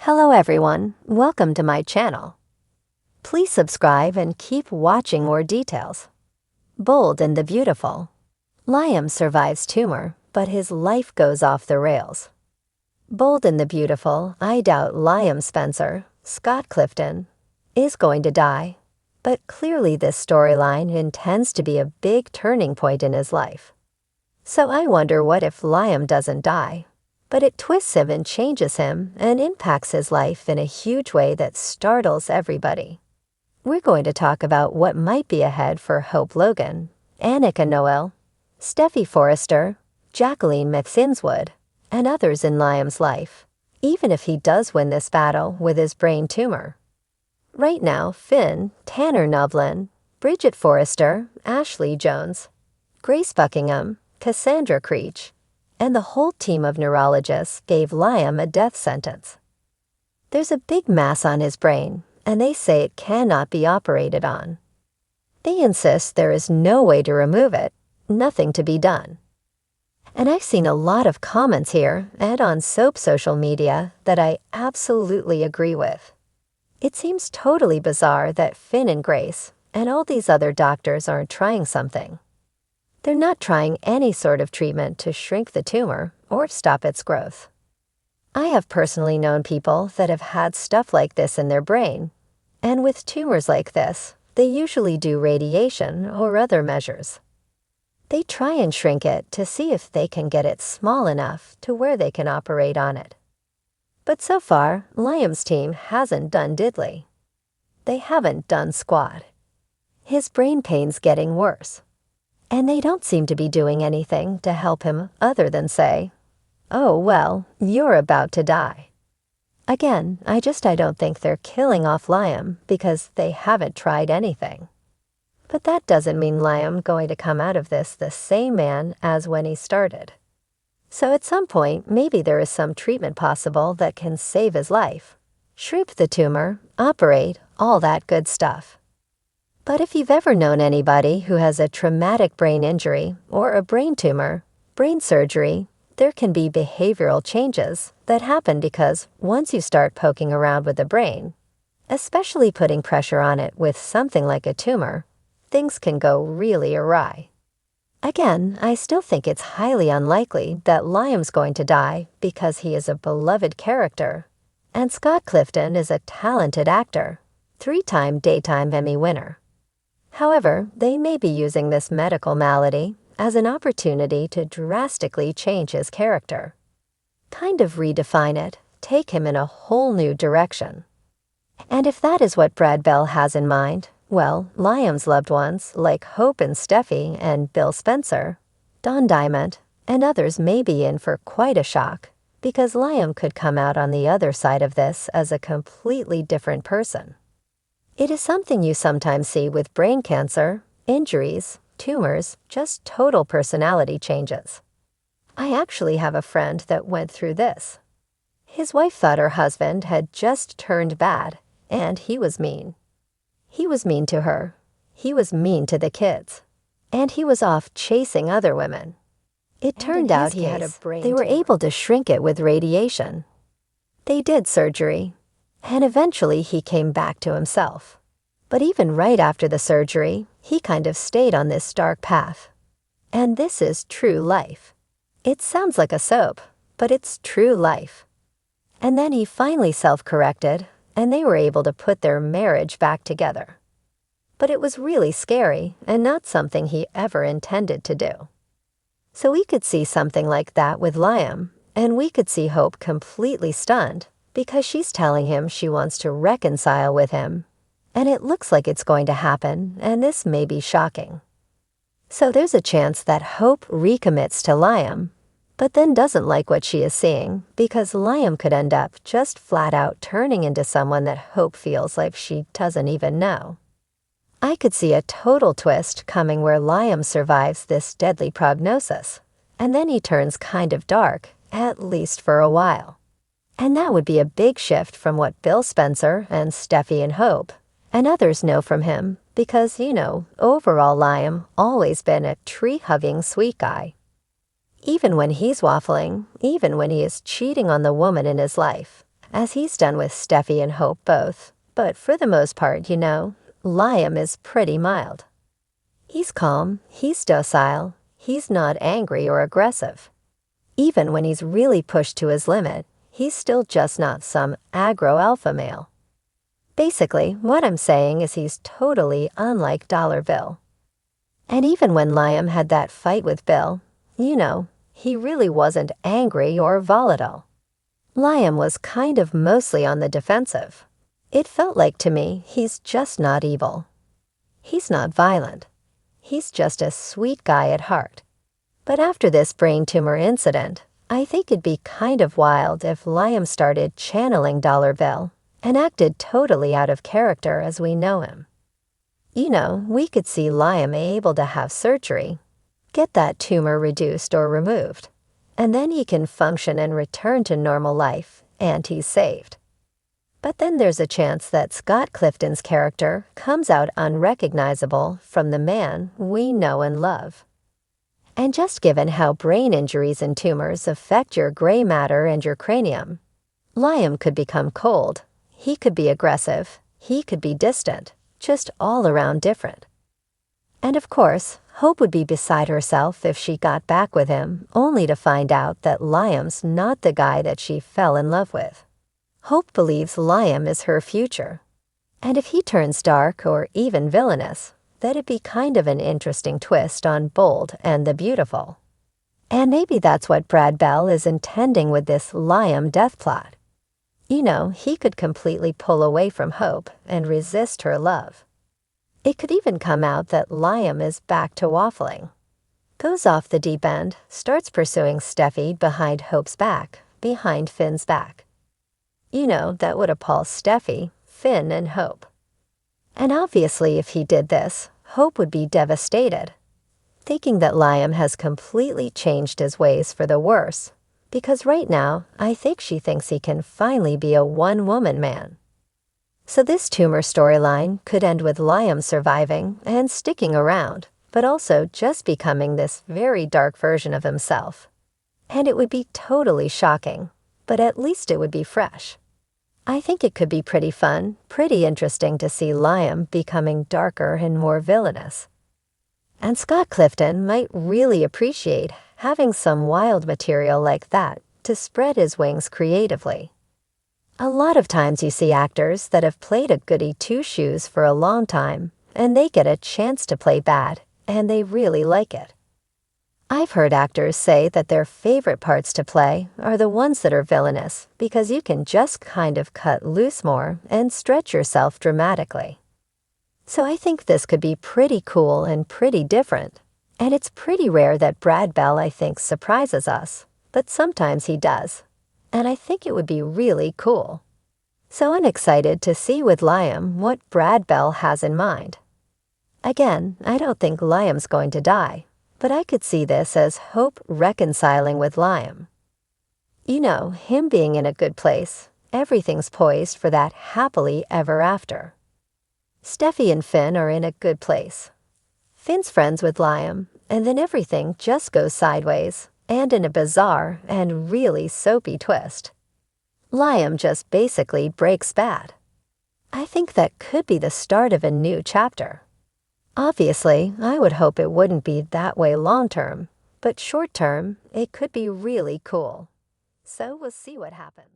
Hello everyone, welcome to my channel. Please subscribe and keep watching more details. Bold and the Beautiful. Liam survives Tumor, but his life goes off the rails. Bold and the Beautiful, I doubt Liam Spencer, Scott Clifton, is going to die, but clearly this storyline intends to be a big turning point in his life. So I wonder what if Liam doesn't die, but it twists him and changes him and impacts his life in a huge way that startles everybody. We're going to talk about what might be ahead for Hope Logan, Annika Noel, Steffi Forrester, Jacqueline McSinswood, and others in Liam's life, even if he does win this battle with his brain tumor. Right now, Finn, Tanner Novlin, Bridget Forrester, Ashley Jones, Grace Buckingham, Cassandra Creech, and the whole team of neurologists gave Liam a death sentence. There's a big mass on his brain, and they say it cannot be operated on. They insist there is no way to remove it, nothing to be done. And I've seen a lot of comments here and on soap social media that I absolutely agree with. It seems totally bizarre that Finn and Grace and all these other doctors aren't trying something. They're not trying any sort of treatment to shrink the tumor or stop its growth. I have personally known people that have had stuff like this in their brain, and with tumors like this, they usually do radiation or other measures. They try and shrink it to see if they can get it small enough to where they can operate on it. But so far, Liam's team hasn't done diddly. They haven't done squat. His brain pain's getting worse. And they don't seem to be doing anything to help him other than say, "Oh, well, you're about to die." Again, I don't think they're killing off Liam because they haven't tried anything. But that doesn't mean Liam going to come out of this the same man as when he started. So at some point, maybe there is some treatment possible that can save his life, shrink the tumor, operate, all that good stuff. But if you've ever known anybody who has a traumatic brain injury or a brain tumor, brain surgery, there can be behavioral changes that happen because once you start poking around with the brain, especially putting pressure on it with something like a tumor, things can go really awry. Again, I still think it's highly unlikely that Liam's going to die because he is a beloved character, and Scott Clifton is a talented actor, 3-time Daytime Emmy winner. However, they may be using this medical malady as an opportunity to drastically change his character. Kind of redefine it, take him in a whole new direction. And if that is what Brad Bell has in mind, well, Liam's loved ones like Hope and Steffi and Bill Spencer, Don Diamond, and others may be in for quite a shock because Liam could come out on the other side of this as a completely different person. It is something you sometimes see with brain cancer, injuries, tumors, just total personality changes. I actually have a friend that went through this. His wife thought her husband had just turned bad, and he was mean. He was mean to her. He was mean to the kids. And he was off chasing other women. It turned out he had a brain tumor. They were able to shrink it with radiation. They did surgery. And eventually he came back to himself. But even right after the surgery, he kind of stayed on this dark path. And this is true life. It sounds like a soap, but it's true life. And then he finally self-corrected, and they were able to put their marriage back together. But it was really scary and not something he ever intended to do. So we could see something like that with Liam, and we could see Hope completely stunned, because she's telling him she wants to reconcile with him. And it looks like it's going to happen, and this may be shocking. So there's a chance that Hope recommits to Liam, but then doesn't like what she is seeing, because Liam could end up just flat out turning into someone that Hope feels like she doesn't even know. I could see a total twist coming where Liam survives this deadly prognosis, and then he turns kind of dark, at least for a while. And that would be a big shift from what Bill Spencer and Steffi and Hope and others know from him because, overall Liam always been a tree-hugging sweet guy. Even when he's waffling, even when he is cheating on the woman in his life, as he's done with Steffi and Hope both, but for the most part, Liam is pretty mild. He's calm, he's docile, he's not angry or aggressive. Even when he's really pushed to his limit, he's still just not some aggro alpha male. Basically, what I'm saying is he's totally unlike Dollar Bill. And even when Liam had that fight with Bill, he really wasn't angry or volatile. Liam was kind of mostly on the defensive. It felt like to me he's just not evil. He's not violent. He's just a sweet guy at heart. But after this brain tumor incident, I think it'd be kind of wild if Liam started channeling Dollar Bill and acted totally out of character as we know him. We could see Liam able to have surgery, get that tumor reduced or removed, and then he can function and return to normal life, and he's saved. But then there's a chance that Scott Clifton's character comes out unrecognizable from the man we know and love. And just given how brain injuries and tumors affect your gray matter and your cranium, Liam could become cold, he could be aggressive, he could be distant, just all around different. And of course, Hope would be beside herself if she got back with him, only to find out that Liam's not the guy that she fell in love with. Hope believes Liam is her future. And if he turns dark or even villainous, that'd be kind of an interesting twist on Bold and the Beautiful. And maybe that's what Brad Bell is intending with this Liam death plot. He could completely pull away from Hope and resist her love. It could even come out that Liam is back to waffling. Goes off the deep end, starts pursuing Steffi behind Hope's back, behind Finn's back. That would appall Steffi, Finn, and Hope. And obviously if he did this, Hope would be devastated, thinking that Liam has completely changed his ways for the worse, because right now I think she thinks he can finally be a one-woman man. So this tumor storyline could end with Liam surviving and sticking around, but also just becoming this very dark version of himself. And it would be totally shocking, but at least it would be fresh. I think it could be pretty fun, pretty interesting to see Liam becoming darker and more villainous. And Scott Clifton might really appreciate having some wild material like that to spread his wings creatively. A lot of times you see actors that have played a goody two-shoes for a long time, and they get a chance to play bad, and they really like it. I've heard actors say that their favorite parts to play are the ones that are villainous because you can just kind of cut loose more and stretch yourself dramatically. So I think this could be pretty cool and pretty different. And it's pretty rare that Brad Bell, I think, surprises us, but sometimes he does. And I think it would be really cool. So I'm excited to see with Liam what Brad Bell has in mind. Again, I don't think Liam's going to die, but I could see this as Hope reconciling with Liam. Him being in a good place, everything's poised for that happily ever after. Steffi and Finn are in a good place. Finn's friends with Liam, and then everything just goes sideways, and in a bizarre and really soapy twist. Liam just basically breaks bad. I think that could be the start of a new chapter. Obviously, I would hope it wouldn't be that way long-term, but short-term, it could be really cool. So we'll see what happens.